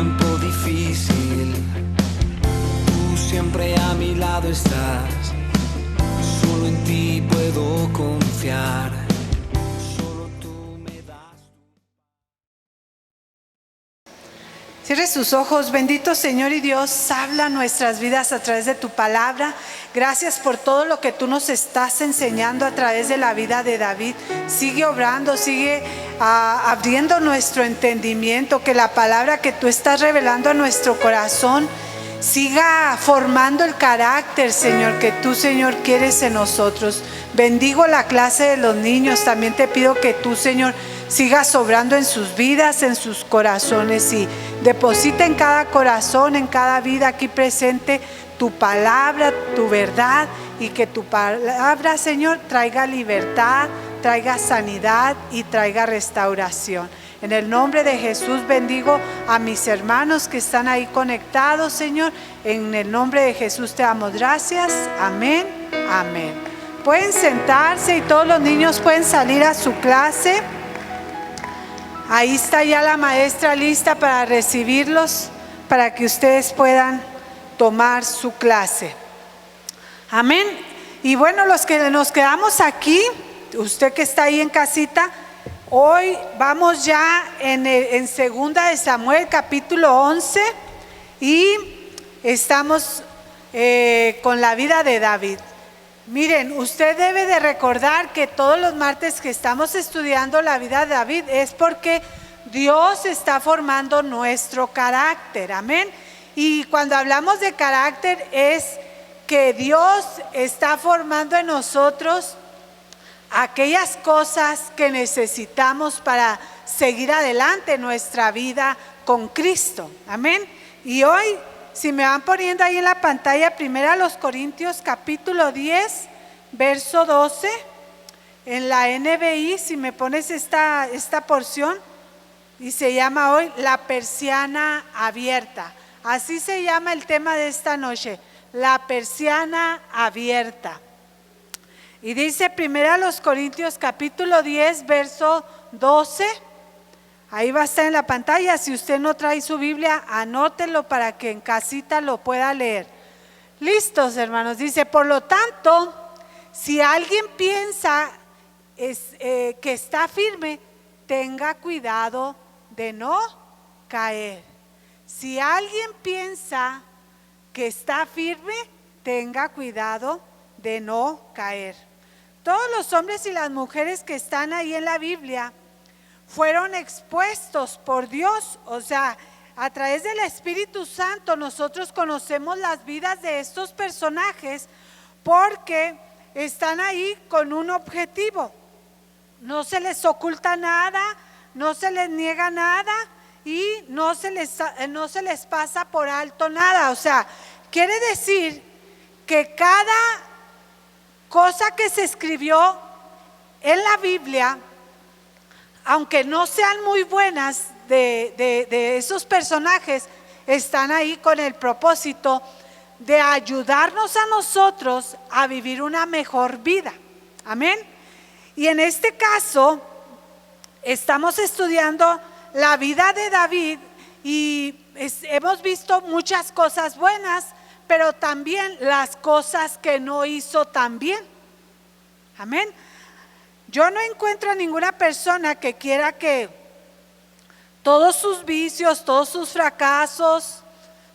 tiempo difícil, tú siempre a mi lado estás. Solo en ti puedo confiar. Solo tú me das. Cierre sus ojos. Bendito Señor y Dios, habla nuestras vidas a través de tu palabra. Gracias por todo lo que tú nos estás enseñando a través de la vida de David. Sigue obrando, sigue abriendo nuestro entendimiento, que la palabra que tú estás revelando a nuestro corazón siga formando el carácter, Señor, que tú, Señor, quieres en nosotros. Bendigo la clase de los niños. También te pido que tú, Señor, sigas obrando en sus vidas, en sus corazones, y deposita en cada corazón, en cada vida aquí presente, tu palabra, tu verdad, y que tu palabra, Señor, traiga libertad, traiga sanidad y traiga restauración. En el nombre de Jesús bendigo a mis hermanos que están ahí conectados, Señor. En el nombre de Jesús te damos gracias. Amén, amén. Pueden sentarse y todos los niños pueden salir a su clase. Ahí está ya la maestra lista para recibirlos, para que ustedes puedan tomar su clase. Amén. Y bueno, los que nos quedamos aquí, usted que está ahí en casita, hoy vamos ya en segunda de Samuel capítulo 11 y estamos con la vida de David. Miren, usted debe de recordar que todos los martes que estamos estudiando la vida de David es porque Dios está formando nuestro carácter, amén. Y cuando hablamos de carácter es que Dios está formando en nosotros aquellas cosas que necesitamos para seguir adelante en nuestra vida con Cristo, amén. Y hoy, si me van poniendo ahí en la pantalla, 1 Corintios capítulo 10, verso 12, en la NBI, si me pones esta porción, y se llama hoy la persiana abierta. Así se llama el tema de esta noche, la persiana abierta. Y dice 1 Corintios capítulo 10, verso 12. Ahí va a estar en la pantalla. Si usted no trae su Biblia, anótelo para que en casita lo pueda leer. Listos, hermanos. Dice, por lo tanto, si alguien piensa que está firme, tenga cuidado de no caer. Si alguien piensa que está firme, tenga cuidado de no caer. Todos los hombres y las mujeres que están ahí en la Biblia fueron expuestos por Dios, o sea, a través del Espíritu Santo nosotros conocemos las vidas de estos personajes porque están ahí con un objetivo. No se les oculta nada, no se les niega nada y no se les pasa por alto nada. O sea, quiere decir que cada cosa que se escribió en la Biblia, aunque no sean muy buenas de esos personajes, están ahí con el propósito de ayudarnos a nosotros a vivir una mejor vida. Amén. Y en este caso estamos estudiando la vida de David y hemos visto muchas cosas buenas, pero también las cosas que no hizo tan bien. Amén. Yo no encuentro a ninguna persona que quiera que todos sus vicios, todos sus fracasos,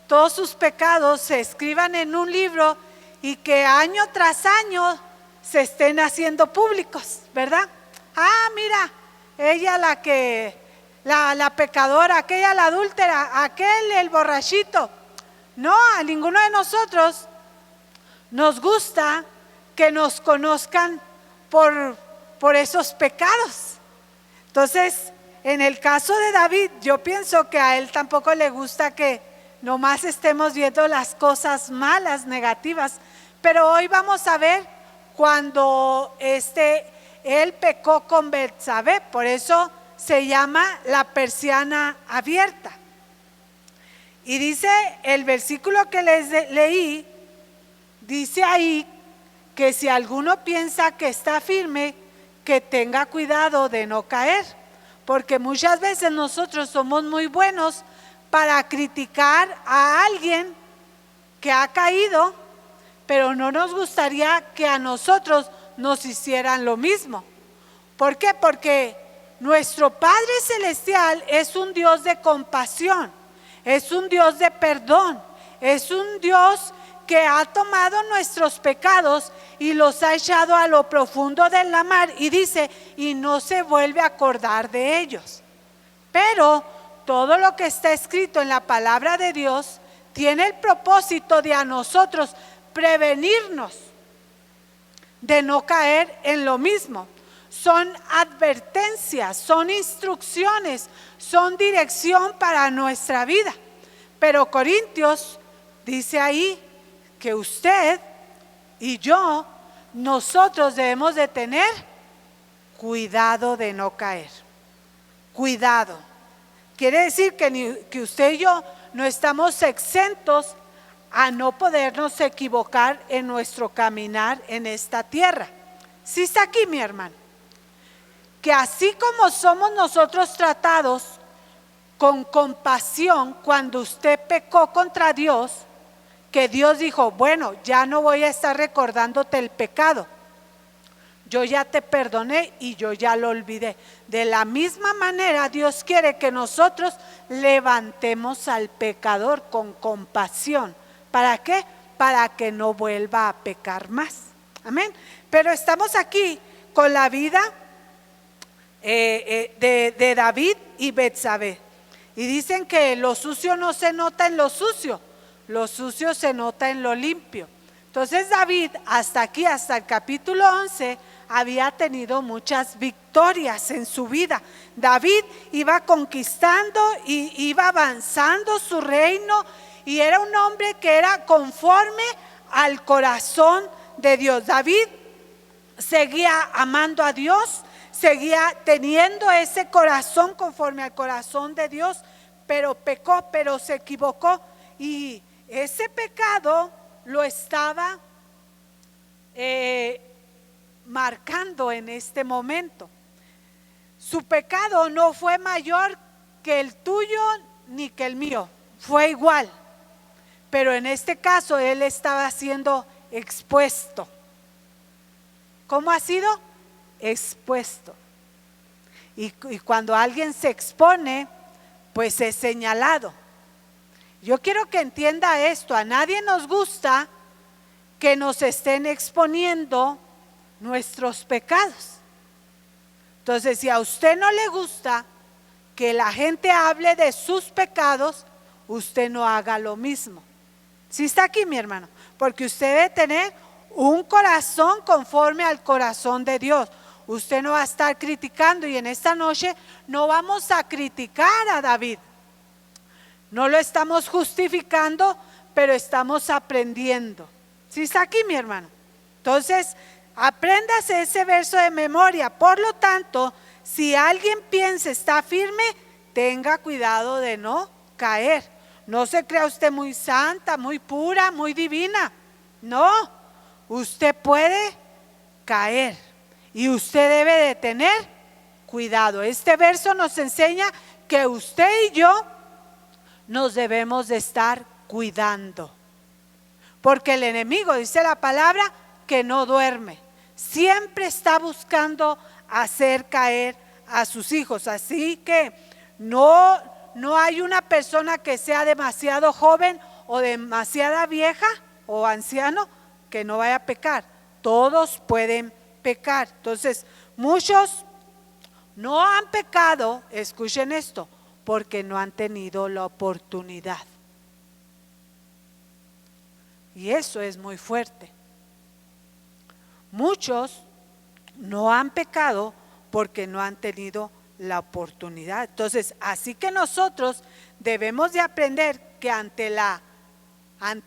todos sus pecados se escriban en un libro y que año tras año se estén haciendo públicos, ¿verdad? Ah, mira, ella la pecadora, aquella la adúltera, aquel el borrachito. No, a ninguno de nosotros nos gusta que nos conozcan por esos pecados. Entonces, en el caso de David, yo pienso que a él tampoco le gusta que nomás estemos viendo las cosas malas, negativas. Pero hoy vamos a ver cuando él pecó con Betsabé, por eso se llama la persiana abierta. Y dice el versículo que les leí, dice ahí que si alguno piensa que está firme, que tenga cuidado de no caer, porque muchas veces nosotros somos muy buenos para criticar a alguien que ha caído, pero no nos gustaría que a nosotros nos hicieran lo mismo. ¿Por qué? Porque nuestro Padre Celestial es un Dios de compasión, es un Dios de perdón, es un Dios que ha tomado nuestros pecados y los ha echado a lo profundo de la mar, y dice, y no se vuelve a acordar de ellos. Pero todo lo que está escrito en la palabra de Dios tiene el propósito de a nosotros prevenirnos de no caer en lo mismo. Son advertencias, son instrucciones, son dirección para nuestra vida. Pero Corintios dice ahí que usted y yo, nosotros debemos de tener cuidado de no caer. Cuidado. Quiere decir que usted y yo no estamos exentos a no podernos equivocar en nuestro caminar en esta tierra. ¿Sí está aquí, mi hermano? Que así como somos nosotros tratados con compasión cuando usted pecó contra Dios, que Dios dijo, bueno, ya no voy a estar recordándote el pecado, yo ya te perdoné y yo ya lo olvidé. De la misma manera Dios quiere que nosotros levantemos al pecador con compasión. ¿Para qué? Para que no vuelva a pecar más. Amén. Pero estamos aquí con la vida de David y Betsabé. Y dicen que lo sucio no se nota en lo sucio, lo sucio se nota en lo limpio. Entonces David hasta aquí, hasta el capítulo 11, había tenido muchas victorias en su vida. David iba conquistando y iba avanzando su reino, y era un hombre que era conforme al corazón de Dios. David seguía amando a Dios, seguía teniendo ese corazón conforme al corazón de Dios, pero pecó, pero se equivocó, y ese pecado lo estaba marcando en este momento. Su pecado no fue mayor que el tuyo ni que el mío, fue igual, pero en este caso él estaba siendo expuesto. ¿Cómo ha sido? Expuesto. Y cuando alguien se expone, pues es señalado. Yo quiero que entienda esto: a nadie nos gusta que nos estén exponiendo nuestros pecados. Entonces, si a usted no le gusta que la gente hable de sus pecados, usted no haga lo mismo. ¿Sí está aquí, mi hermano? Porque usted debe tener un corazón conforme al corazón de Dios. Usted no va a estar criticando, y en esta noche no vamos a criticar a David. No lo estamos justificando, pero estamos aprendiendo. ¿Sí está aquí, mi hermano? Entonces, apréndase ese verso de memoria. Por lo tanto, si alguien piensa está firme, tenga cuidado de no caer. No se crea usted muy santa, muy pura, muy divina. No, usted puede caer y usted debe de tener cuidado. Este verso nos enseña que usted y yo nos debemos de estar cuidando, porque el enemigo, dice la palabra, que no duerme, siempre está buscando hacer caer a sus hijos. Así que no hay una persona que sea demasiado joven o demasiada vieja o anciano que no vaya a pecar. Todos pueden pecar. Entonces, muchos no han pecado, escuchen esto, porque no han tenido la oportunidad. Y eso es muy fuerte. Muchos no han pecado porque no han tenido la oportunidad. Entonces, así que nosotros debemos de aprender que ante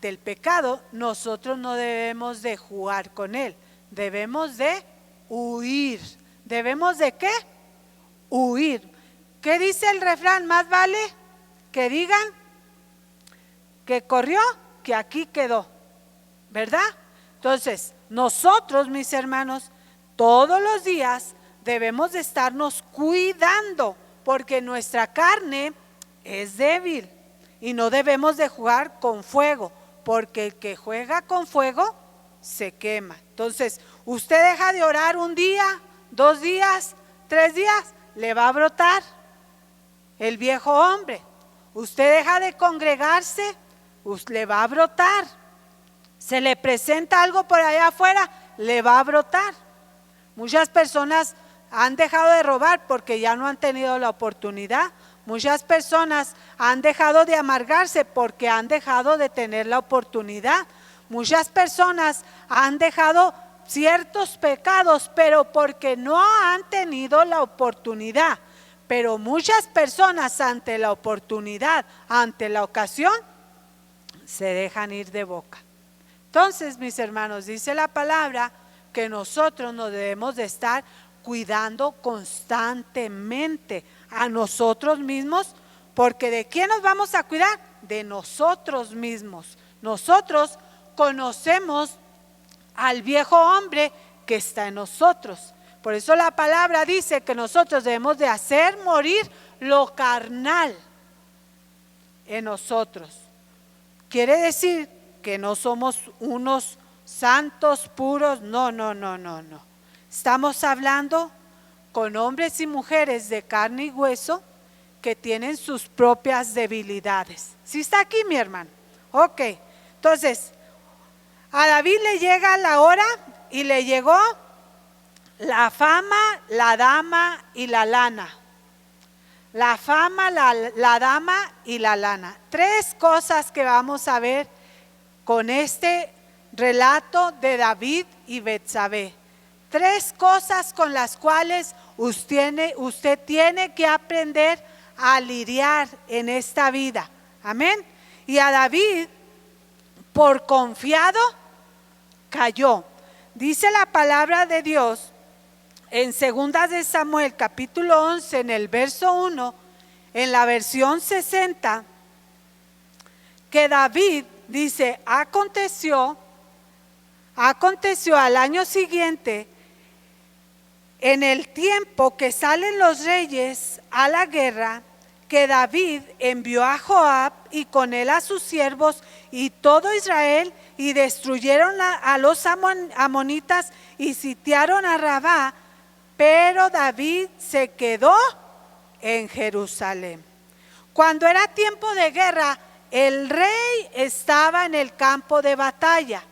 el pecado nosotros no debemos de jugar con él, debemos de huir. ¿Debemos de qué? Huir. ¿Qué dice el refrán? Más vale que digan que corrió que aquí quedó, ¿verdad? Entonces, nosotros, mis hermanos, todos los días debemos de estarnos cuidando, porque nuestra carne es débil. y no debemos de jugar con fuego, porque el que juega con fuego se quema. Entonces, usted deja de orar un día, 2 días, 3 días, le va a brotar el viejo hombre. Usted deja de congregarse, le va a brotar. Se le presenta algo por allá afuera, le va a brotar. Muchas personas han dejado de robar porque ya no han tenido la oportunidad. Muchas personas han dejado de amargarse porque han dejado de tener la oportunidad. Muchas personas han dejado ciertos pecados, pero porque no han tenido la oportunidad. Pero muchas personas ante la oportunidad, ante la ocasión, se dejan ir de boca. Entonces, mis hermanos, dice la palabra que nosotros nos debemos de estar cuidando constantemente a nosotros mismos, porque ¿de quién nos vamos a cuidar? De nosotros mismos. Nosotros conocemos al viejo hombre que está en nosotros. Por eso la palabra dice que nosotros debemos de hacer morir lo carnal en nosotros. Quiere decir que no somos unos santos puros, no. Estamos hablando con hombres y mujeres de carne y hueso que tienen sus propias debilidades. ¿Sí está aquí, mi hermano? Ok, entonces a David le llega la hora y le llegó la fama, la dama y la lana. La fama, la dama y la lana. 3 cosas que vamos a ver con este relato de David y Betsabé. 3 cosas con las cuales usted tiene que aprender a lidiar en esta vida. Amén. Y a David, por confiado, cayó. Dice la palabra de Dios en 2 de Samuel capítulo 11, en el verso 1, en la versión 60, que David dice: aconteció al año siguiente, en el tiempo que salen los reyes a la guerra, que David envió a Joab y con él a sus siervos y todo Israel, y destruyeron a los amonitas y sitiaron a Rabá, pero David se quedó en Jerusalén. Cuando era tiempo de guerra, el rey estaba en el campo de batalla,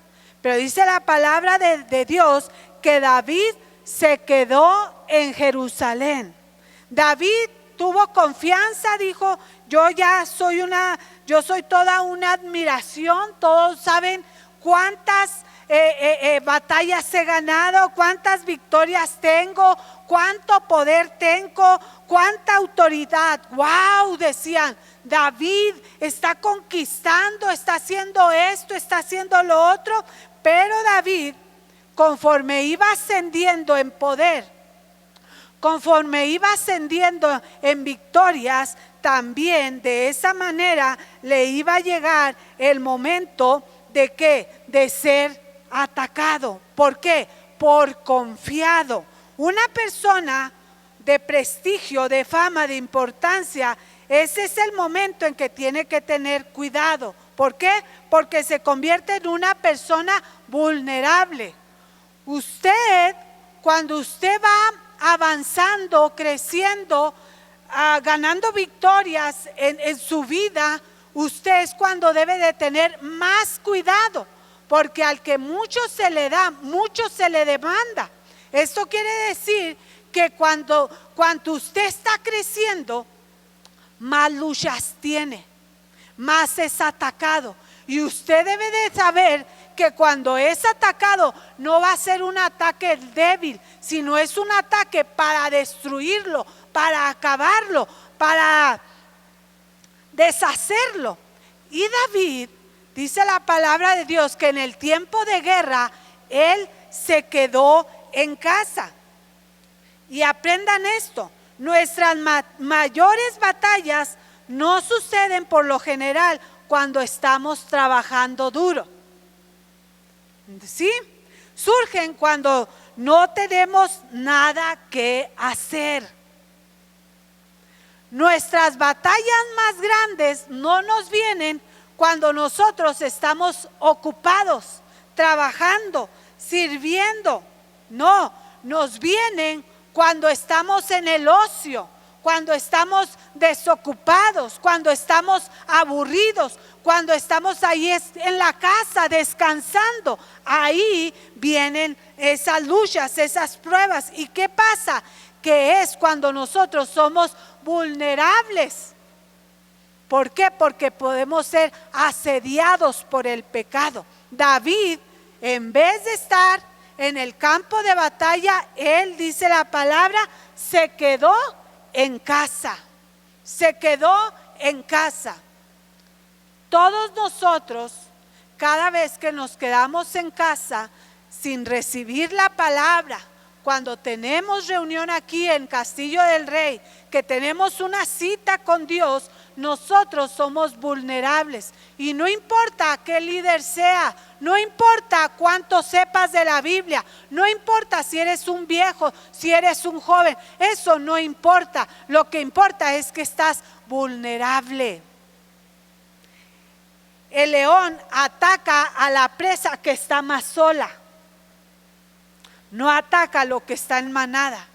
pero dice la palabra de Dios que David se quedó en Jerusalén. David tuvo confianza, dijo: yo soy toda una admiración. Todos saben cuántas batallas he ganado, cuántas victorias tengo, cuánto poder tengo, cuánta autoridad. Wow, decían, David está conquistando, está haciendo esto, está haciendo lo otro. Pero David, conforme iba ascendiendo en poder, conforme iba ascendiendo en victorias, también de esa manera le iba a llegar el momento de ¿qué? De ser atacado. ¿Por qué? Por confiado. Una persona de prestigio, de fama, de importancia, ese es el momento en que tiene que tener cuidado. ¿Por qué? Porque se convierte en una persona vulnerable. Usted, cuando usted va avanzando, creciendo, ganando victorias en su vida, usted es cuando debe de tener más cuidado, porque al que mucho se le da, mucho se le demanda. Esto quiere decir que cuando usted está creciendo, más luchas tiene, más es atacado. Y usted debe de saber que cuando es atacado no va a ser un ataque débil, sino es un ataque para destruirlo, para acabarlo, para deshacerlo. Y David, dice la palabra de Dios, que en el tiempo de guerra él se quedó en casa. Y aprendan esto: nuestras mayores batallas no suceden por lo general cuando estamos trabajando duro. ¿Sí? Surgen cuando no tenemos nada que hacer. Nuestras batallas más grandes no nos vienen cuando nosotros estamos ocupados, trabajando, sirviendo. No, nos vienen cuando estamos en el ocio, cuando estamos desocupados, cuando estamos aburridos, cuando estamos ahí en la casa descansando. Ahí vienen esas luchas, esas pruebas. ¿Y qué pasa? Que es cuando nosotros somos vulnerables. ¿Por qué? Porque podemos ser asediados por el pecado. David, en vez de estar en el campo de batalla, él, dice la palabra, se quedó en casa. Se quedó en casa. Todos nosotros, cada vez que nos quedamos en casa sin recibir la palabra, cuando tenemos reunión aquí en Castillo del Rey, que tenemos una cita con Dios, nosotros somos vulnerables. Y no importa qué líder sea, no importa cuánto sepas de la Biblia, no importa si eres un viejo, si eres un joven, eso no importa. Lo que importa es que estás vulnerable. El león ataca a la presa que está más sola. No ataca a lo que está en manada.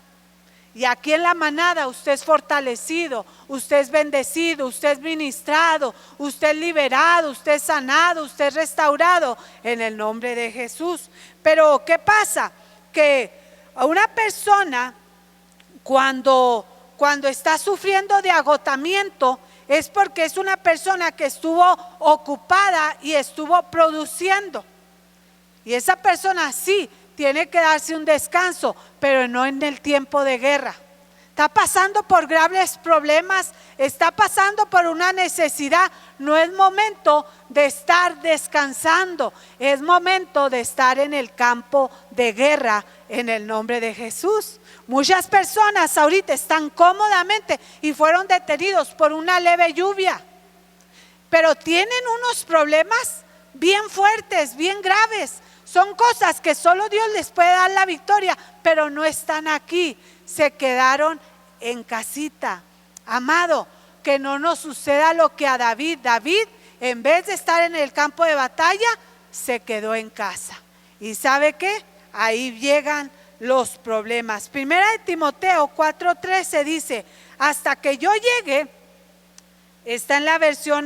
Y aquí en la manada usted es fortalecido, usted es bendecido, usted es ministrado, usted es liberado, usted es sanado, usted es restaurado en el nombre de Jesús. Pero ¿qué pasa? Que a una persona cuando está sufriendo de agotamiento es porque es una persona que estuvo ocupada y estuvo produciendo. Y esa persona sí tiene que darse un descanso, pero no en el tiempo de guerra. Está pasando por graves problemas, está pasando por una necesidad. No es momento de estar descansando, es momento de estar en el campo de guerra en el nombre de Jesús. Muchas personas ahorita están cómodamente y fueron detenidos por una leve lluvia, pero tienen unos problemas bien fuertes, bien graves. Son cosas que solo Dios les puede dar la victoria, pero no están aquí, se quedaron en casita. Amado, que no nos suceda lo que a David. David, en vez de estar en el campo de batalla, se quedó en casa. ¿Y sabe qué? Ahí llegan los problemas. Primera de Timoteo 4:13 dice: hasta que yo llegue, está en la versión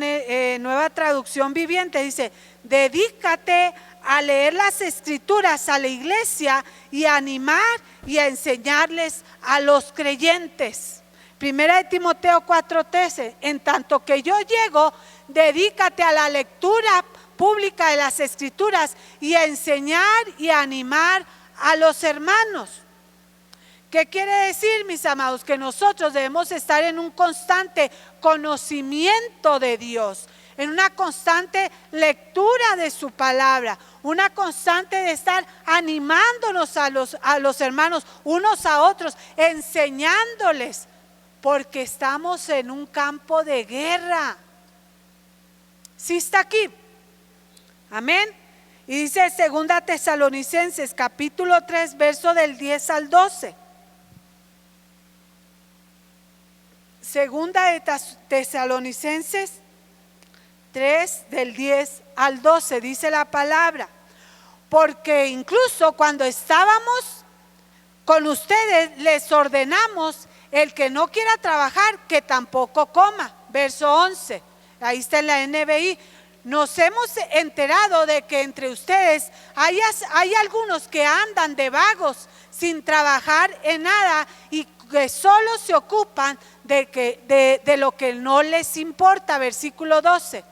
Nueva Traducción Viviente, dice: dedícate a leer las escrituras a la iglesia y a animar y a enseñarles a los creyentes. Primera de Timoteo 4:13: en tanto que yo llego, dedícate a la lectura pública de las escrituras y a enseñar y a animar a los hermanos. ¿Qué quiere decir, mis amados? Que nosotros debemos estar en un constante conocimiento de Dios, en una constante lectura de su palabra, una constante de estar animándonos a los hermanos unos a otros, enseñándoles, porque estamos en un campo de guerra. ¿Sí está aquí? Amén. Y dice 2 Tesalonicenses capítulo 3, verso del 10 al 12. Segunda de Tesalonicenses 3 del 10 al 12 dice la palabra: porque incluso cuando estábamos con ustedes les ordenamos, el que no quiera trabajar que tampoco coma. Verso 11, ahí está en la NBI. Nos hemos enterado de que entre ustedes hay algunos que andan de vagos sin trabajar en nada y que solo se ocupan de lo que no les importa. Versículo 12.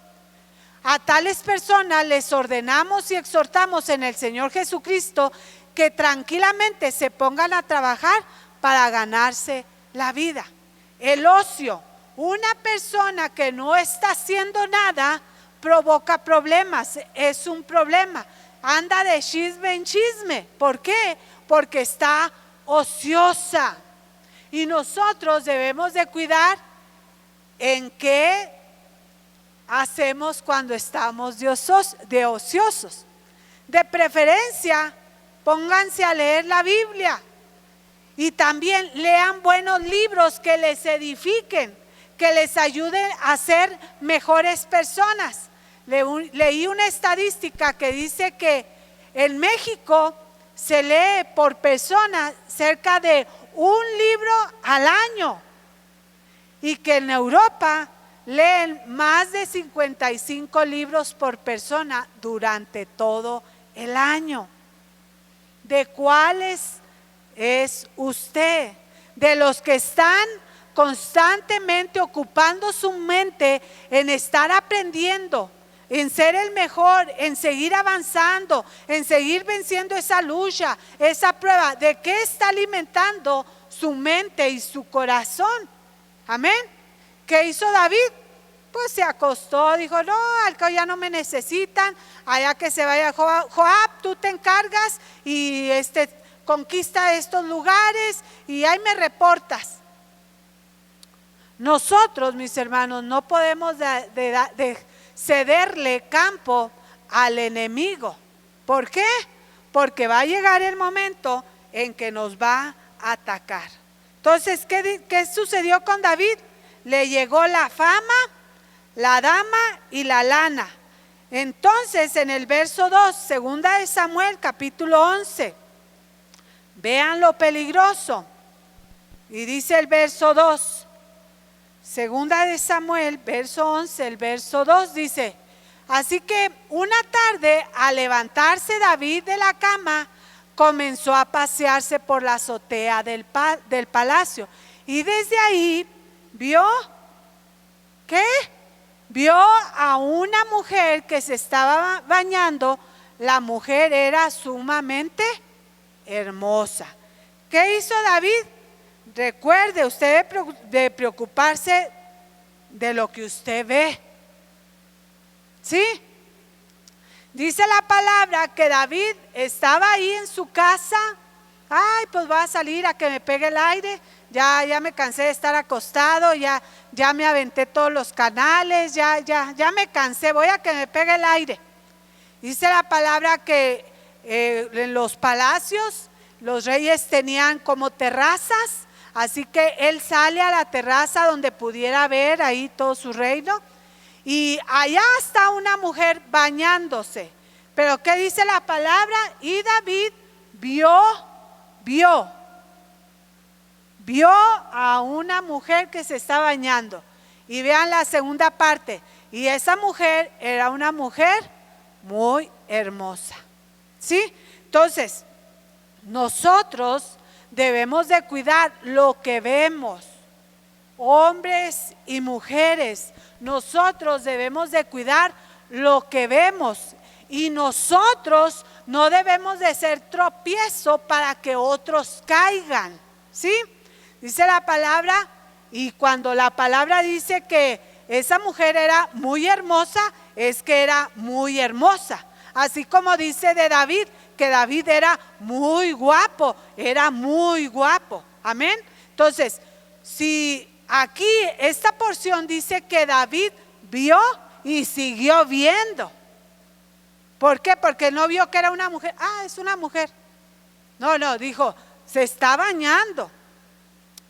A tales personas les ordenamos y exhortamos en el Señor Jesucristo que tranquilamente se pongan a trabajar para ganarse la vida. El ocio, una persona que no está haciendo nada, provoca problemas, es un problema. Anda de chisme en chisme. ¿Por qué? Porque está ociosa. Y nosotros debemos de cuidar en qué hacemos cuando estamos de ociosos. De preferencia, pónganse a leer la Biblia y también lean buenos libros que les edifiquen, que les ayude a ser mejores personas. Leí una estadística que dice que en México se lee por persona cerca de un libro al año y que en Europa leen más de 55 libros por persona durante todo el año. ¿De cuáles es usted? ¿De los que están constantemente ocupando su mente en estar aprendiendo, en ser el mejor, en seguir avanzando, en seguir venciendo esa lucha, esa prueba? ¿De qué está alimentando su mente y su corazón? Amén. ¿Qué hizo David? Pues se acostó, dijo, no, al cabo ya no me necesitan, allá que se vaya Joab, tú te encargas y conquista estos lugares y ahí me reportas. Nosotros, mis hermanos, no podemos de cederle campo al enemigo. ¿Por qué? Porque va a llegar el momento en que nos va a atacar. Entonces, ¿qué sucedió con David? Le llegó la fama, la dama y la lana. Entonces, en el verso 2, segunda de Samuel, capítulo 11, vean lo peligroso. Y dice el verso 2, segunda de Samuel, verso 11, el verso 2 dice: así que una tarde, al levantarse David de la cama, comenzó a pasearse por la azotea del palacio. Y desde ahí vio, ¿qué? Vio a una mujer que se estaba bañando. La mujer era sumamente hermosa. ¿Qué hizo David? Recuerde usted de preocuparse de lo que usted ve. ¿Sí? Dice la palabra que David estaba ahí en su casa. Ay, pues voy a salir a que me pegue el aire. Ya me cansé de estar acostado, ya me aventé todos los canales, ya me cansé, voy a que me pegue el aire. Dice la palabra que en los palacios los reyes tenían como terrazas, así que él sale a la terraza donde pudiera ver ahí todo su reino, y allá está una mujer bañándose. Pero ¿qué dice la palabra? Y David vio a una mujer que se está bañando. Y vean la segunda parte. Y esa mujer era una mujer muy hermosa. ¿Sí? Entonces, nosotros debemos de cuidar lo que vemos. Hombres y mujeres, nosotros debemos de cuidar lo que vemos. Y nosotros no debemos de ser tropiezo para que otros caigan. ¿Sí? Dice la palabra, y cuando la palabra dice que esa mujer era muy hermosa, es que era muy hermosa. Así como dice de David, que David era muy guapo, Amén. Entonces, si aquí esta porción dice que David vio y siguió viendo. ¿Por qué? Porque no vio que era una mujer. Ah, es una mujer. No, dijo, se está bañando.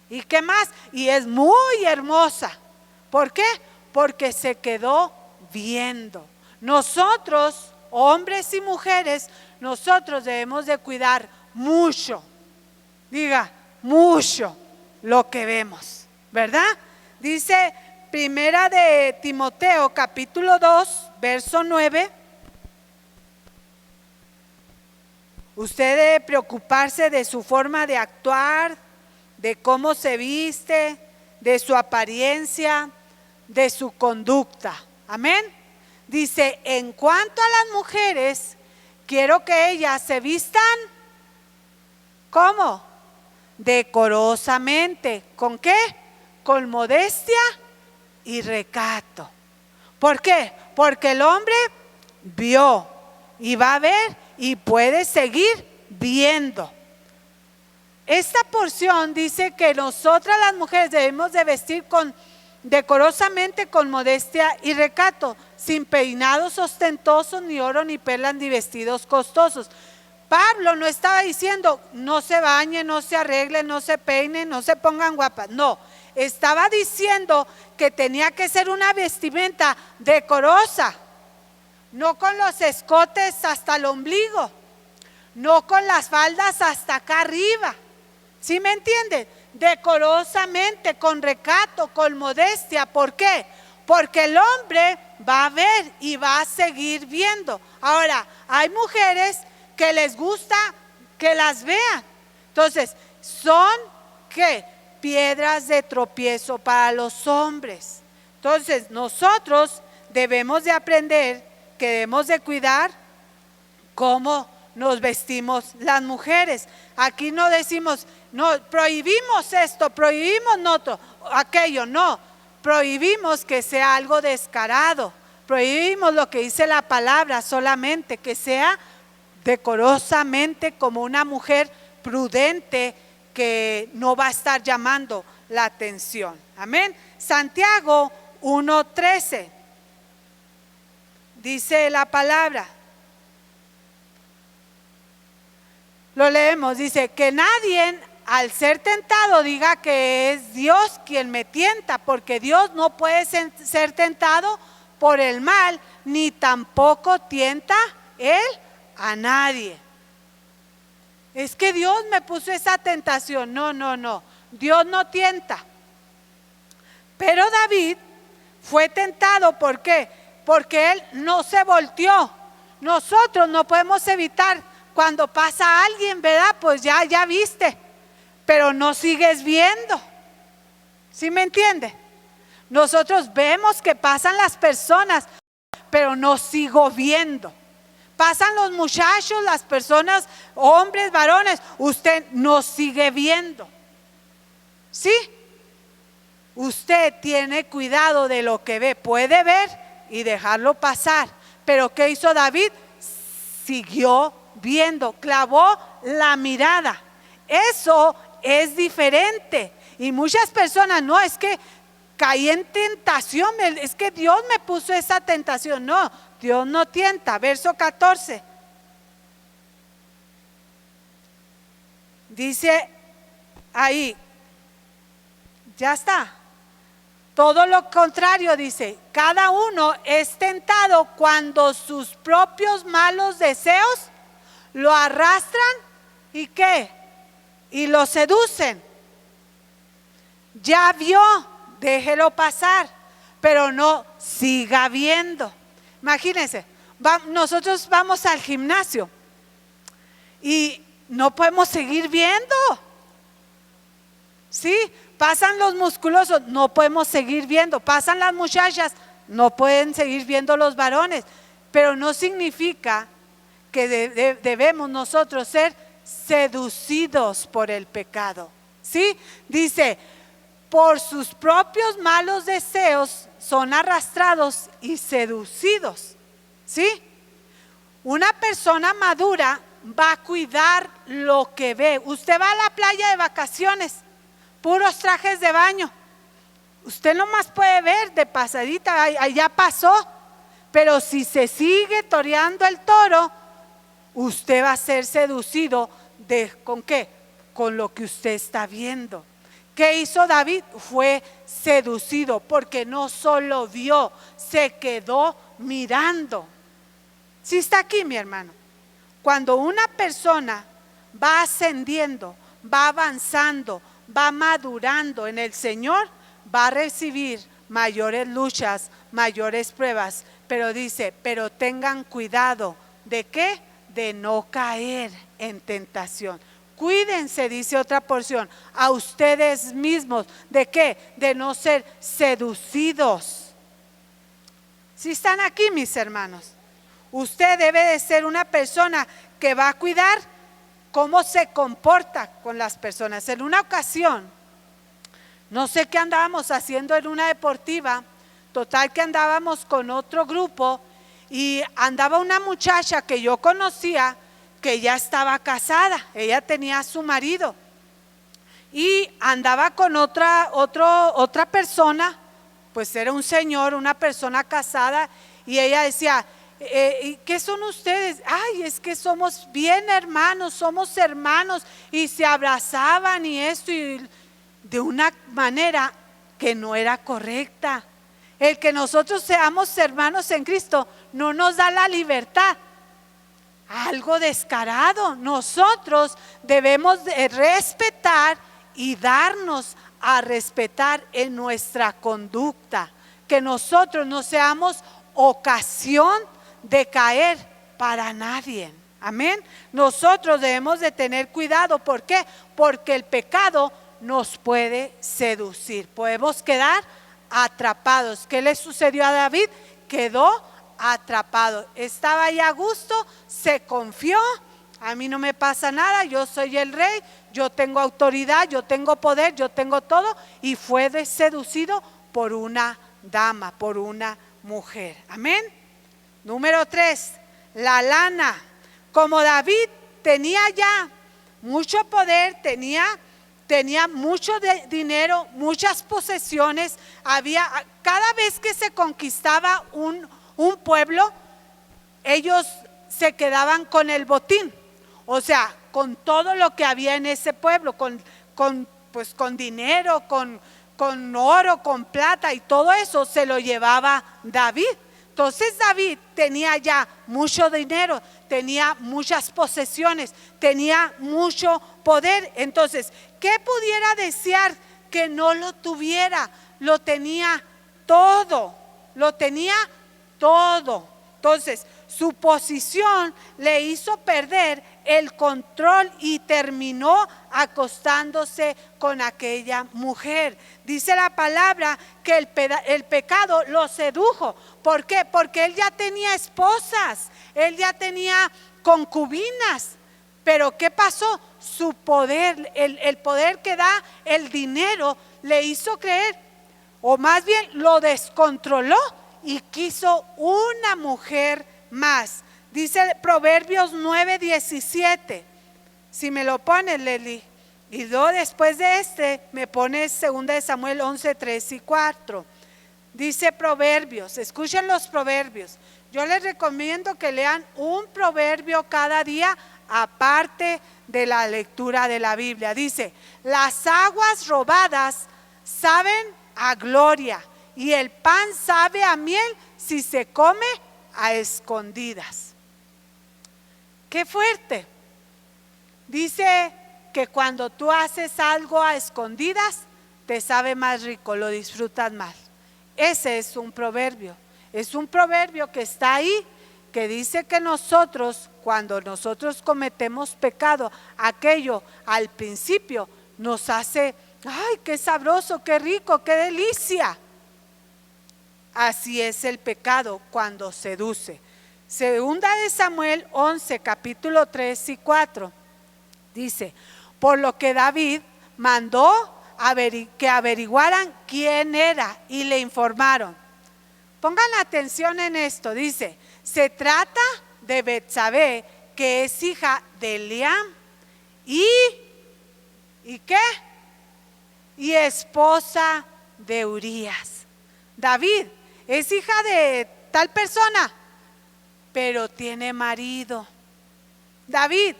¿Y qué más? Y es muy hermosa. ¿Por qué? Porque se quedó viendo. Nosotros, hombres y mujeres, nosotros debemos de cuidar mucho, diga, mucho lo que vemos, ¿verdad? Dice primera de Timoteo, capítulo 2, verso 9. Usted debe preocuparse de su forma de actuar, de cómo se viste, de su apariencia, de su conducta. Amén. Dice, en cuanto a las mujeres, quiero que ellas se vistan, ¿cómo? Decorosamente. ¿Con qué? Con modestia y recato. ¿Por qué? Porque el hombre vio y va a ver y puede seguir viendo. Esta porción dice que nosotras las mujeres debemos de vestir decorosamente, con modestia y recato, sin peinados ostentosos, ni oro, ni perlas, ni vestidos costosos. Pablo no estaba diciendo no se bañen, no se arreglen, no se peinen, no se pongan guapas. No, estaba diciendo que tenía que ser una vestimenta decorosa, no con los escotes hasta el ombligo, no con las faldas hasta acá arriba. ¿Sí me entienden? Decorosamente, con recato, con modestia. ¿Por qué? Porque el hombre va a ver y va a seguir viendo. Ahora, hay mujeres que les gusta que las vean. Entonces, son ¿qué? Piedras de tropiezo para los hombres. Entonces, nosotros debemos de aprender que debemos de cuidar cómo nos vestimos las mujeres. Aquí no decimos, no, prohibimos esto, prohibimos aquello, no. Prohibimos que sea algo descarado. Prohibimos lo que dice la palabra solamente, que sea decorosamente como una mujer prudente que no va a estar llamando la atención. Amén. Santiago 1:13 dice la palabra. Lo leemos, dice que nadie al ser tentado diga que es Dios quien me tienta, porque Dios no puede ser tentado por el mal, ni tampoco tienta Él a nadie. Es que Dios me puso esa tentación. No, Dios no tienta. Pero David fue tentado, ¿por qué? Porque él no se volteó. Nosotros no podemos evitar cuando pasa alguien, ¿verdad? Pues ya viste, pero no sigues viendo. ¿Sí me entiende? Nosotros vemos que pasan las personas, pero no sigo viendo. Pasan los muchachos, las personas, hombres, varones, usted no sigue viendo. ¿Sí? Usted tiene cuidado de lo que ve, puede ver y dejarlo pasar. Pero ¿qué hizo David? Siguió viendo, clavó la mirada. Eso es diferente. Y muchas personas, no, es que caí en tentación, es que Dios me puso esa tentación. No, Dios no tienta. Verso 14 dice ahí, ya está. Todo lo contrario, dice, cada uno es tentado cuando sus propios malos deseos lo arrastran y ¿qué? Y lo seducen. Ya vio, déjelo pasar, pero no siga viendo. Imagínense, nosotros vamos al gimnasio y no podemos seguir viendo. ¿Sí? Pasan los musculosos, no podemos seguir viendo. Pasan las muchachas, no pueden seguir viendo los varones. Pero no significa que debemos nosotros ser seducidos por el pecado. ¿Sí? Dice, por sus propios malos deseos son arrastrados y seducidos. ¿Sí? Una persona madura va a cuidar lo que ve. Usted va a la playa de vacaciones, puros trajes de baño. Usted nomás puede ver de pasadita, allá pasó. Pero si se sigue toreando el toro, usted va a ser seducido ¿con qué? Con lo que usted está viendo. ¿Qué hizo David? Fue seducido porque no solo vio, se quedó mirando. ¿Sí está aquí, mi hermano? Cuando una persona va ascendiendo, va avanzando, va madurando en el Señor, va a recibir mayores luchas, mayores pruebas. Pero dice, pero tengan cuidado, ¿de qué? De no caer en tentación. Cuídense, dice otra porción, a ustedes mismos. ¿De qué? De no ser seducidos. ¿Sí están aquí, mis hermanos? Usted debe de ser una persona que va a cuidar cómo se comporta con las personas. En una ocasión, no sé qué andábamos haciendo en una deportiva, total que andábamos con otro grupo y andaba una muchacha que yo conocía que ya estaba casada, ella tenía a su marido y andaba con otra persona, pues era un señor, una persona casada, y ella decía, ¿qué son ustedes? Ay, es que somos bien hermanos, y se abrazaban y esto, y de una manera que no era correcta. El que nosotros seamos hermanos en Cristo no nos da la libertad. Algo descarado. Nosotros debemos de respetar y darnos a respetar en nuestra conducta. Que nosotros no seamos ocasión de caer para nadie. Amén. Nosotros debemos de tener cuidado. ¿Por qué? Porque el pecado nos puede seducir. Podemos quedar atrapados. ¿Qué le sucedió a David? Quedó atrapado. Estaba ahí a gusto, se confió. A mí no me pasa nada, yo soy el rey, yo tengo autoridad, yo tengo poder, yo tengo todo. Y fue seducido por una dama, por una mujer. Amén. Número 3, la lana. Como David tenía ya mucho poder, tenía mucho dinero, muchas posesiones. Cada vez que se conquistaba un pueblo, ellos se quedaban con el botín, o sea, con todo lo que había en ese pueblo, con dinero, con oro, con plata, y todo eso se lo llevaba David. Entonces David tenía ya mucho dinero, tenía muchas posesiones, tenía mucho poder. Entonces, ¿qué pudiera desear que no lo tuviera? Lo tenía todo, lo tenía todo. Entonces, su posición le hizo perder el control y terminó acostándose con aquella mujer. Dice la palabra que el pecado lo sedujo. ¿Por qué? Porque él ya tenía esposas, él ya tenía concubinas. Pero ¿qué pasó? Su poder, el poder que da el dinero, le hizo creer, o más bien lo descontroló y quiso una mujer más. Dice Proverbios 9:17. Si me lo pones, Leli. Y luego después de me pones 2 Samuel 11:3 y 4. Dice Proverbios, escuchen los proverbios. Yo les recomiendo que lean un proverbio cada día, aparte de la lectura de la Biblia. Dice: las aguas robadas saben a gloria, y el pan sabe a miel si se come a escondidas. Qué fuerte. Dice que cuando tú haces algo a escondidas, te sabe más rico, lo disfrutas más. Ese es un proverbio. Es un proverbio que está ahí, que dice que nosotros, cuando nosotros cometemos pecado, aquello al principio nos hace, ¡ay, qué sabroso, qué rico, qué delicia! Así es el pecado cuando seduce. 2 Samuel 11, capítulo 3 y 4. Dice: por lo que David mandó que averiguaran quién era, y le informaron. Pongan atención en esto. Dice: se trata de Betsabé, que es hija de Eliam y ¿qué? Y esposa de Urías. David es hija de tal persona, pero tiene marido. David,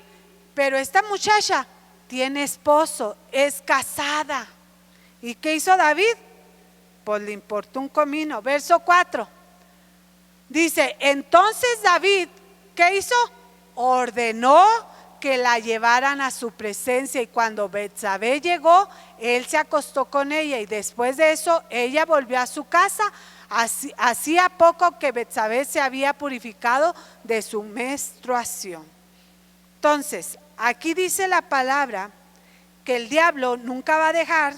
pero esta muchacha tiene esposo, es casada. ¿Y qué hizo David? Pues le importó un comino. Verso 4. Dice: entonces David, ¿qué hizo? Ordenó que la llevaran a su presencia, y cuando Betsabé llegó, él se acostó con ella, y después de eso ella volvió a su casa. Hacía poco que Betsabé se había purificado de su menstruación. Entonces, aquí dice la palabra que el diablo nunca va a dejar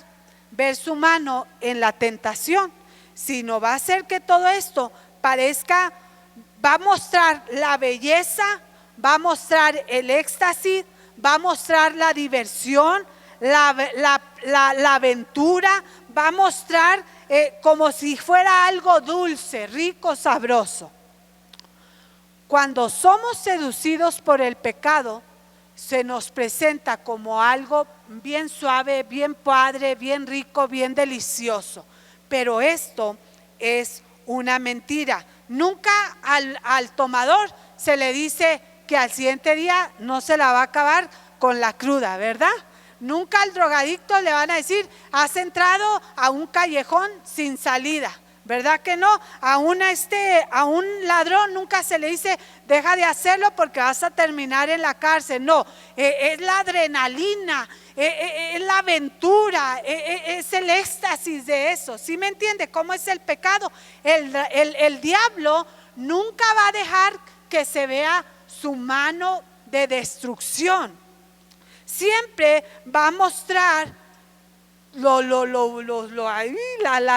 ver su mano en la tentación, sino va a hacer que todo esto parezca, va a mostrar la belleza, va a mostrar el éxtasis, va a mostrar la diversión, la aventura, va a mostrar como si fuera algo dulce, rico, sabroso. Cuando somos seducidos por el pecado, se nos presenta como algo bien suave, bien padre, bien rico, bien delicioso. Pero esto es una mentira. Nunca al tomador se le dice que al siguiente día no se la va a acabar con la cruda, ¿verdad? Nunca al drogadicto le van a decir, has entrado a un callejón sin salida, ¿verdad que no? A un ladrón nunca se le dice, deja de hacerlo porque vas a terminar en la cárcel. No, es la adrenalina, es la aventura, es el éxtasis de eso. ¿Sí me entiende cómo es el pecado? El diablo nunca va a dejar que se vea su mano de destrucción. Siempre va a mostrar la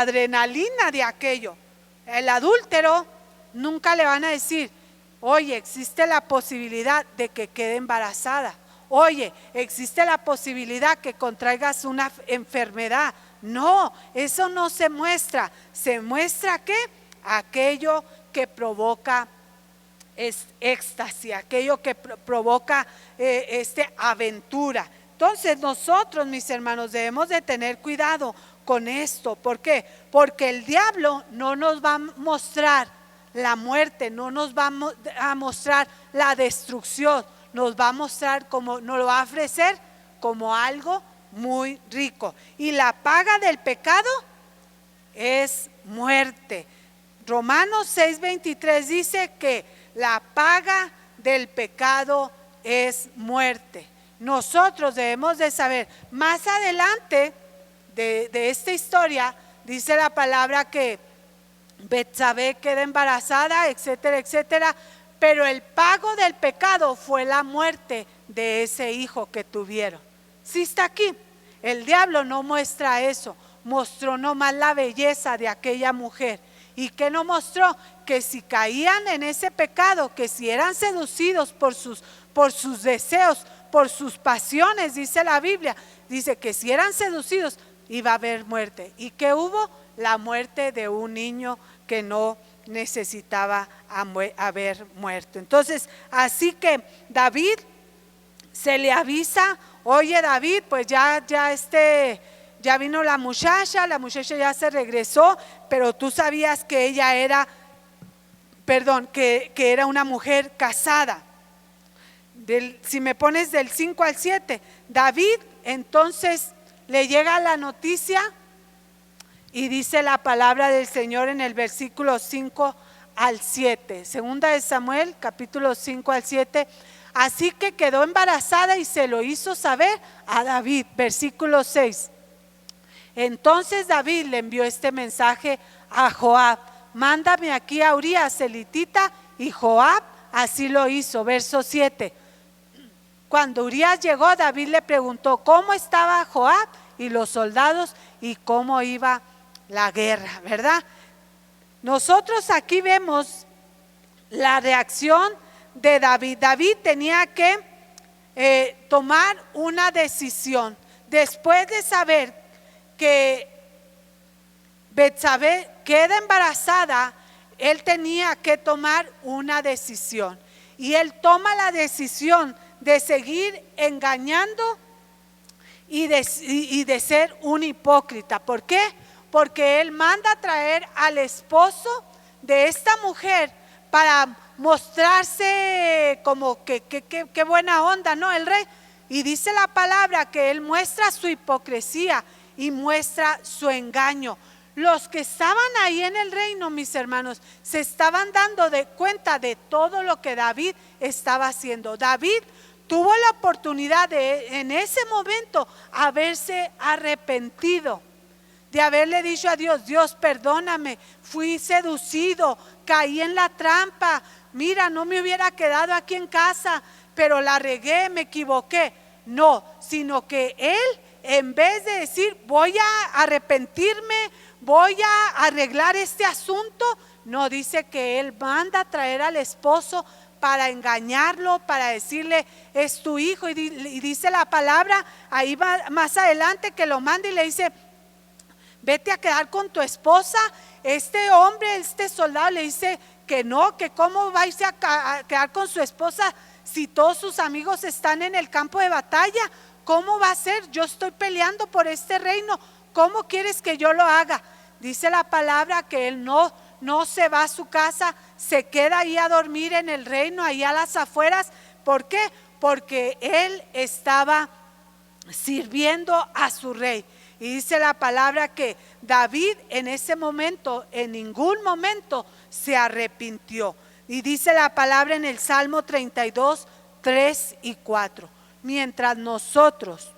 adrenalina de aquello. El adúltero nunca le van a decir, oye, existe la posibilidad de que quede embarazada. Oye, existe la posibilidad que contraigas una enfermedad. No, eso no se muestra. Se muestra que aquello que provoca es éxtasis, aquello que provoca aventura. Entonces nosotros, mis hermanos, debemos de tener cuidado con esto. ¿Por qué? Porque el diablo no nos va a mostrar la muerte, no nos va a mostrar la destrucción, nos va a mostrar como, nos lo va a ofrecer como algo muy rico. Y la paga del pecado es muerte. Romanos 6:23 dice que la paga del pecado es muerte. Nosotros debemos de saber, más adelante de esta historia, dice la palabra que Betsabé queda embarazada, etcétera, etcétera, pero el pago del pecado fue la muerte de ese hijo que tuvieron. ¿Sí está aquí? El diablo no muestra eso, mostró nomás la belleza de aquella mujer. ¿Y qué no mostró? Que si caían en ese pecado, que si eran seducidos por sus deseos, por sus pasiones, dice la Biblia, dice que si eran seducidos iba a haber muerte. ¿Y qué hubo? La muerte de un niño que no necesitaba haber muerto. Entonces, así que David se le avisa, oye David, pues ya vino la muchacha ya se regresó, pero tú sabías que ella era, que era una mujer casada. Si me pones del 5 al 7, David entonces le llega la noticia y dice la palabra del Señor en el versículo 5 al 7, segunda de Samuel, capítulo 5 al 7. Así que quedó embarazada y se lo hizo saber a David, versículo 6. Entonces David le envió este mensaje a Joab: mándame aquí a Urías elitita, y Joab así lo hizo. Verso 7. Cuando Urías llegó, David le preguntó cómo estaba Joab y los soldados y cómo iba la guerra, ¿verdad? Nosotros aquí vemos la reacción de David. David tenía que tomar una decisión. Después de saber que Betsabé queda embarazada, él tenía que tomar una decisión. Y él toma la decisión de seguir engañando y de ser un hipócrita. ¿Por qué? Porque él manda a traer al esposo de esta mujer para mostrarse como que buena onda, ¿no? El rey. Y dice la palabra que él muestra su hipocresía y muestra su engaño. Los que estaban ahí en el reino, mis hermanos, se estaban dando cuenta de todo lo que David estaba haciendo. David tuvo la oportunidad de, en ese momento, haberse arrepentido, de haberle dicho a Dios: Dios, perdóname, fui seducido, caí en la trampa, mira, no me hubiera quedado aquí en casa, pero la regué, me equivoqué. No, sino que él, en vez de decir voy a arrepentirme, voy a arreglar este asunto, no, dice que él manda a traer al esposo para engañarlo, para decirle es tu hijo, y dice la palabra ahí más adelante que lo manda y le dice: vete a quedar con tu esposa. Este hombre, este soldado le dice que no, que cómo va a irse a quedar con su esposa si todos sus amigos están en el campo de batalla. ¿Cómo va a ser? Yo estoy peleando por este reino, ¿cómo quieres que yo lo haga? Dice la palabra que él no se va a su casa, se queda ahí a dormir en el reino, ahí a las afueras. ¿Por qué? Porque él estaba sirviendo a su rey. Y dice la palabra que David en ese momento, en ningún momento se arrepintió. Y dice la palabra en el Salmo 32, 3 y 4. Mientras nosotros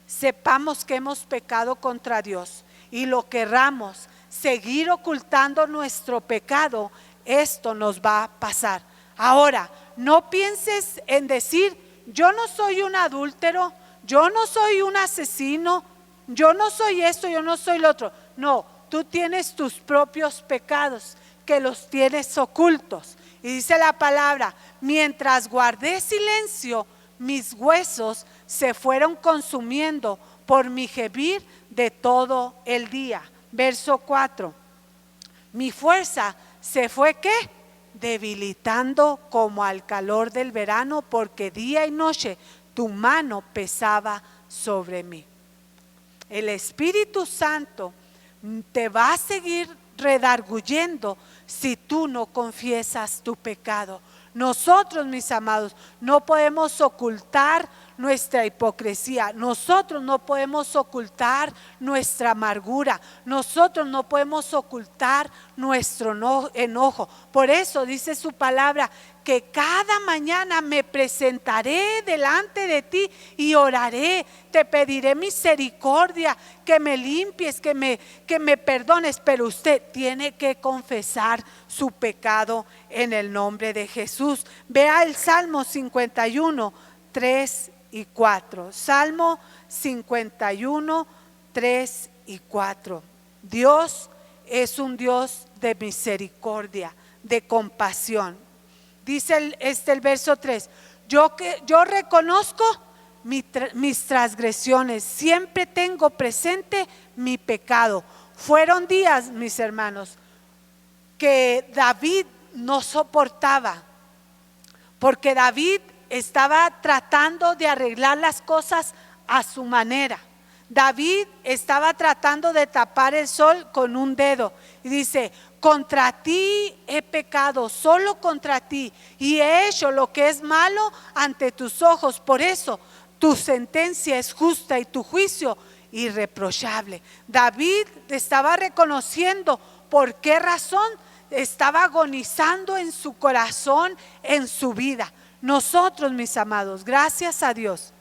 sepamos que hemos pecado contra Dios y lo querramos seguir ocultando nuestro pecado, esto nos va a pasar. Ahora, no pienses en decir: yo no soy un adúltero, yo no soy un asesino, yo no soy esto, yo no soy lo otro. No, tú tienes tus propios pecados que los tienes ocultos. Y dice la palabra: mientras guardé silencio, mis huesos se fueron consumiendo por mi gemir de todo el día. Verso 4. Mi fuerza se fue, ¿qué? Debilitando como al calor del verano, porque día y noche tu mano pesaba sobre mí. El Espíritu Santo te va a seguir redarguyendo si tú no confiesas tu pecado. Nosotros, mis amados, no podemos ocultar nuestra hipocresía, nosotros no podemos ocultar nuestra amargura, nosotros no podemos ocultar nuestro enojo. Por eso dice su palabra que cada mañana me presentaré delante de ti y oraré, te pediré misericordia, que me limpies, que me perdones. Pero usted tiene que confesar su pecado en el nombre de Jesús. Vea el Salmo 51, 3 y 4. Salmo 51, 3 y 4. Dios es un Dios de misericordia, de compasión. Dice el verso 3: yo reconozco mis transgresiones, siempre tengo presente mi pecado. Fueron días, mis hermanos, que David no soportaba, porque David estaba tratando de arreglar las cosas a su manera. David estaba tratando de tapar el sol con un dedo y dice: contra ti he pecado, solo contra ti, y he hecho lo que es malo ante tus ojos. Por eso tu sentencia es justa y tu juicio irreprochable. David estaba reconociendo por qué razón estaba agonizando en su corazón, en su vida. Nosotros, mis amados, gracias a Dios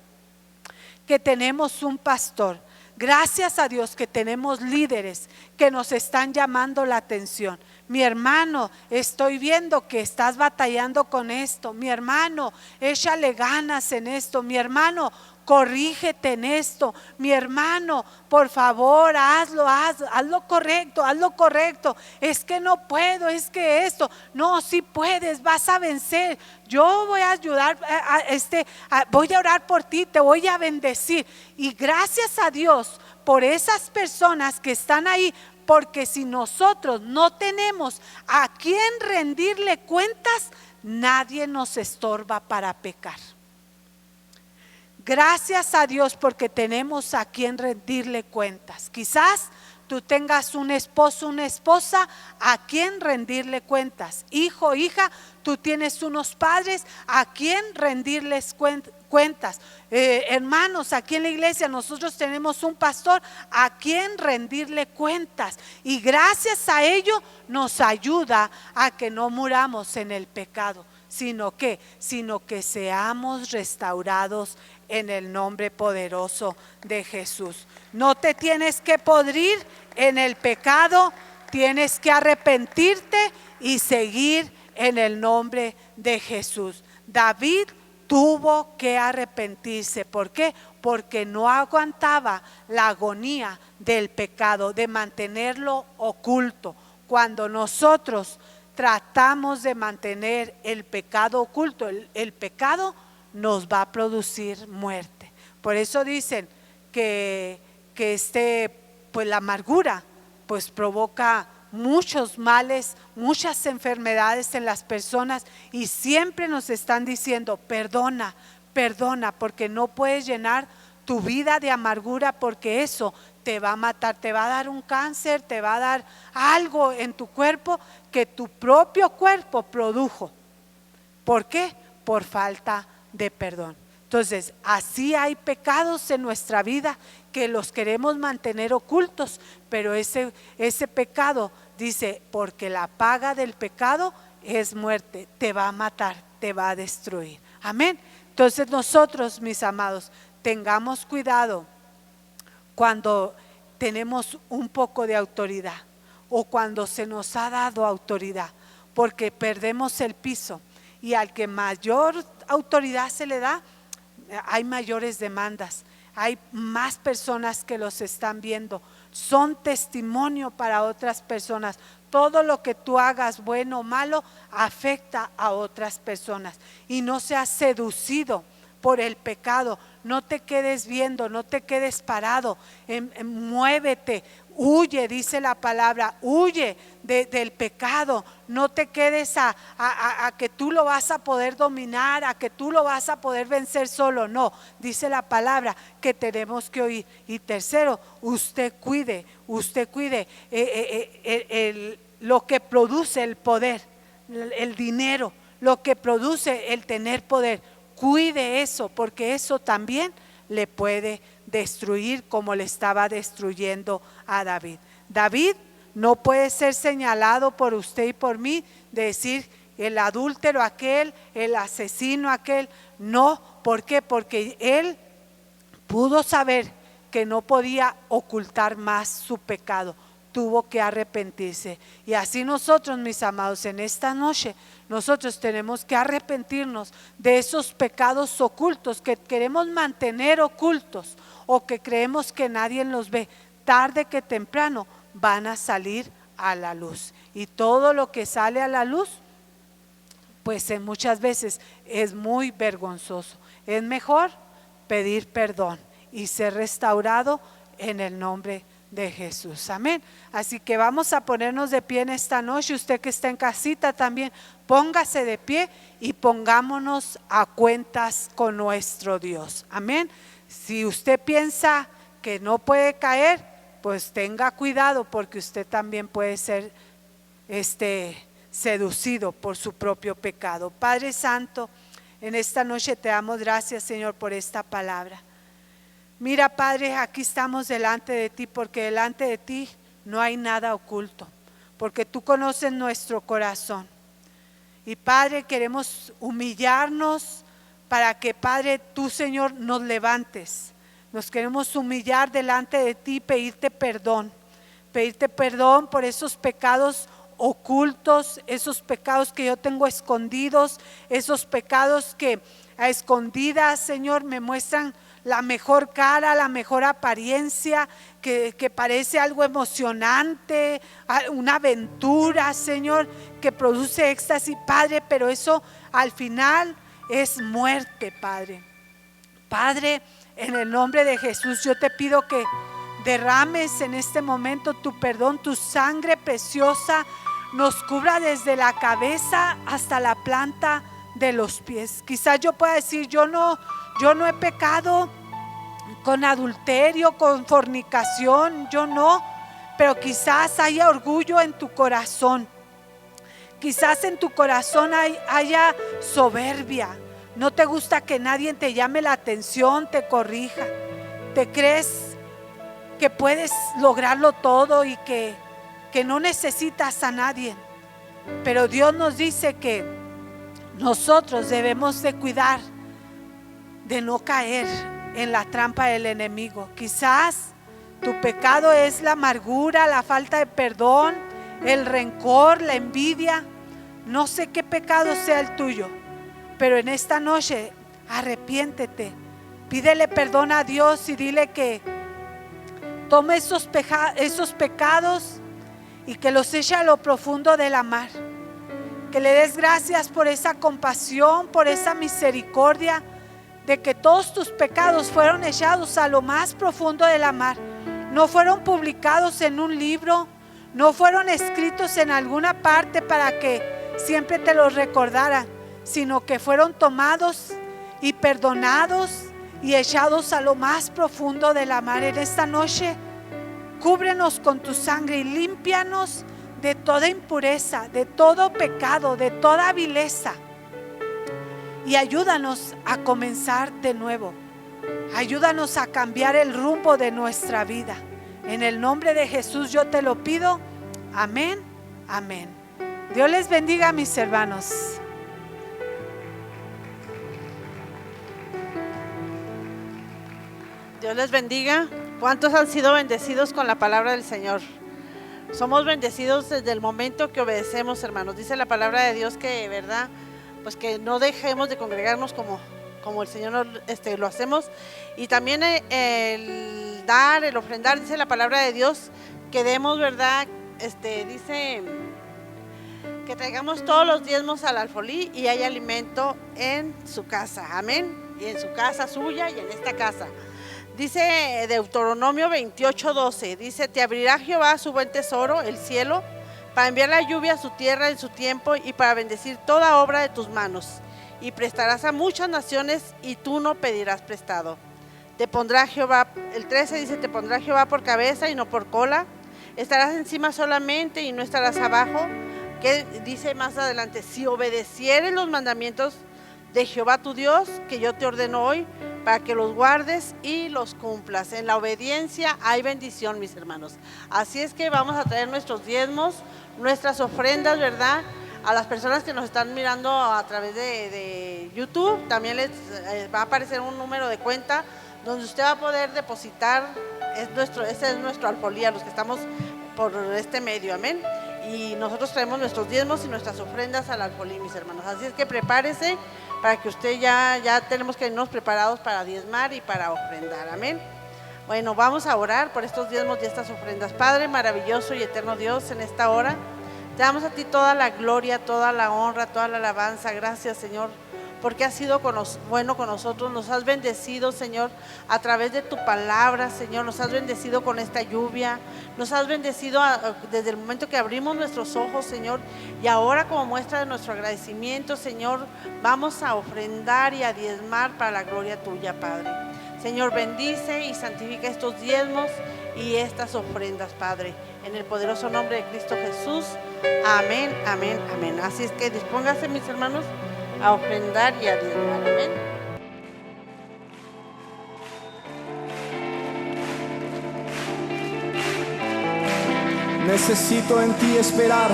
que tenemos un pastor, gracias a Dios que tenemos líderes que nos están llamando la atención. Mi hermano, estoy viendo que estás batallando con esto. Mi hermano, échale ganas en esto. Mi hermano, corrígete en esto. Mi hermano, por favor, haz lo correcto. Es que no puedo, es que esto. No, sí puedes, vas a vencer. Yo voy a ayudar, voy a orar por ti, te voy a bendecir. Y gracias a Dios por esas personas que están ahí, porque si nosotros no tenemos a quien rendirle cuentas, nadie nos estorba para pecar. Gracias a Dios porque tenemos a quien rendirle cuentas. Quizás tú tengas un esposo, una esposa a quien rendirle cuentas. Hijo, hija, tú tienes unos padres a quien rendirles cuentas. Hermanos, aquí en la iglesia nosotros tenemos un pastor a quien rendirle cuentas. Y gracias a ello nos ayuda a que no muramos en el pecado, sino que seamos restaurados en el nombre poderoso de Jesús. No te tienes que podrir en el pecado, tienes que arrepentirte y seguir en el nombre de Jesús. David tuvo que arrepentirse. ¿Por qué? Porque no aguantaba la agonía del pecado, de mantenerlo oculto. Cuando nosotros tratamos de mantener el pecado oculto, el pecado nos va a producir muerte. Por eso dicen que pues la amargura pues provoca muchos males, muchas enfermedades en las personas, y siempre nos están diciendo: perdona, porque no puedes llenar tu vida de amargura, porque eso te va a matar, te va a dar un cáncer, te va a dar algo en tu cuerpo que tu propio cuerpo produjo. ¿Por qué? Por falta de perdón. Entonces, así hay pecados en nuestra vida que los queremos mantener ocultos, pero ese pecado dice, porque la paga del pecado es muerte, te va a matar, te va a destruir. Amén. Entonces nosotros, mis amados, tengamos cuidado cuando tenemos un poco de autoridad o cuando se nos ha dado autoridad, porque perdemos el piso, y al que mayor autoridad se le da, hay mayores demandas, hay más personas que los están viendo, son testimonio para otras personas. Todo lo que tú hagas, bueno o malo, afecta a otras personas. Y no seas seducido por el pecado, no te quedes viendo, no te quedes parado, muévete, huye, dice la palabra, huye del pecado, no te quedes a que tú lo vas a poder dominar, a que tú lo vas a poder vencer solo, no, dice la palabra que tenemos que oír. Y tercero, usted cuide lo que produce el poder, el dinero, lo que produce el tener poder. Cuide eso, porque eso también le puede destruir, como le estaba destruyendo a David. David no puede ser señalado por usted y por mí de decir el adúltero aquel, el asesino aquel. No, ¿por qué? Porque él pudo saber que no podía ocultar más su pecado, tuvo que arrepentirse. Y así nosotros, mis amados, en esta noche nosotros tenemos que arrepentirnos de esos pecados ocultos que queremos mantener ocultos o que creemos que nadie los ve. Tarde que temprano van a salir a la luz, y todo lo que sale a la luz pues muchas veces es muy vergonzoso. Es mejor pedir perdón y ser restaurado en el nombre de Jesús. Amén. Así que vamos a ponernos de pie en esta noche. Usted que está en casita también, póngase de pie y pongámonos a cuentas con nuestro Dios. Amén. Si usted piensa que no puede caer, pues tenga cuidado, porque usted también puede ser seducido por su propio pecado. Padre Santo, en esta noche te damos gracias, Señor, por esta palabra. Mira, Padre, aquí estamos delante de ti, porque delante de ti no hay nada oculto, porque tú conoces nuestro corazón. Y Padre, queremos humillarnos para que, Padre, tú, Señor, nos levantes. Nos queremos humillar delante de ti, pedirte perdón por esos pecados ocultos, esos pecados que yo tengo escondidos, esos pecados que a escondidas, Señor, me muestran la mejor cara, la mejor apariencia, que parece algo emocionante, una aventura, Señor, que produce éxtasis, Padre, pero eso al final es muerte, Padre. Padre, en el nombre de Jesús, yo te pido que derrames en este momento tu perdón, tu sangre preciosa nos cubra desde la cabeza hasta la planta de los pies. Quizás yo pueda decir, yo no he pecado con adulterio, con fornicación, yo no, pero quizás haya orgullo en tu corazón, quizás en tu corazón haya soberbia, no te gusta que nadie te llame la atención, te corrija, te crees que puedes lograrlo todo y que no necesitas a nadie, pero Dios nos dice que nosotros debemos de cuidar de no caer en la trampa del enemigo. Quizás tu pecado es la amargura, la falta de perdón, el rencor, la envidia. No sé qué pecado sea el tuyo, pero en esta noche arrepiéntete, pídele perdón a Dios y dile que tome esos pecados y que los eche a lo profundo de la mar, que le des gracias por esa compasión, por esa misericordia, de que todos tus pecados fueron echados a lo más profundo de la mar. No fueron publicados en un libro, no fueron escritos en alguna parte para que siempre te los recordaran, sino que fueron tomados y perdonados y echados a lo más profundo de la mar. En esta noche, cúbrenos con tu sangre y límpianos de toda impureza, de todo pecado, de toda vileza. y ayúdanos a comenzar de nuevo. Ayúdanos a cambiar el rumbo de nuestra vida. En el nombre de Jesús yo te lo pido. Amén, amén. Dios les bendiga, mis hermanos. Dios les bendiga. ¿Cuántos han sido bendecidos con la palabra del Señor? Somos bendecidos desde el momento que obedecemos, hermanos. Dice la palabra de Dios que, ¿verdad? Pues que no dejemos de congregarnos como el Señor lo hacemos. Y también el dar, el ofrendar, dice la palabra de Dios, que demos, ¿verdad? Dice que traigamos todos los diezmos al alfolí y hay alimento en su casa. Amén. Y en su casa suya y en esta casa. Dice Deuteronomio 28:12, dice: te abrirá Jehová su buen tesoro, el cielo, para enviar la lluvia a su tierra en su tiempo y para bendecir toda obra de tus manos. Y prestarás a muchas naciones y tú no pedirás prestado. Te pondrá Jehová, el 13 dice: te pondrá Jehová por cabeza y no por cola. Estarás encima solamente y no estarás abajo. Que dice más adelante: si obedecieres los mandamientos de Jehová tu Dios, que yo te ordeno hoy, para que los guardes y los cumplas. En la obediencia hay bendición, mis hermanos. Así es que vamos a traer nuestros diezmos, nuestras ofrendas, ¿verdad? A las personas que nos están mirando a través de YouTube, también les va a aparecer un número de cuenta donde usted va a poder depositar. Ese es nuestro alfolí, a los que estamos por este medio, amén. Y nosotros traemos nuestros diezmos y nuestras ofrendas al alfolí, mis hermanos. Así es que prepárese para que usted ya tenemos que irnos preparados para diezmar y para ofrendar, amén. Bueno, vamos a orar por estos diezmos y estas ofrendas. Padre maravilloso y eterno Dios, en esta hora te damos a ti toda la gloria, toda la honra, toda la alabanza. Gracias, Señor, porque has sido bueno con nosotros. Nos has bendecido, Señor, a través de tu palabra, Señor. Nos has bendecido con esta lluvia. Nos has bendecido desde el momento que abrimos nuestros ojos, Señor. Y ahora, como muestra de nuestro agradecimiento, Señor, vamos a ofrendar y a diezmar para la gloria tuya, Padre. Señor, bendice y santifica estos diezmos y estas ofrendas, Padre. En el poderoso nombre de Cristo Jesús. Amén, amén, amén. Así es que dispónganse, mis hermanos, a ofrendar y a diezmar. Amén. Necesito en ti esperar.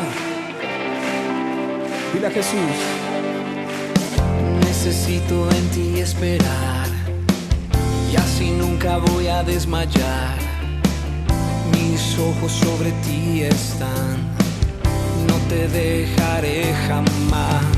Dile a Jesús: necesito en ti esperar, y así nunca voy a desmayar. Mis ojos sobre ti están, no te dejaré jamás.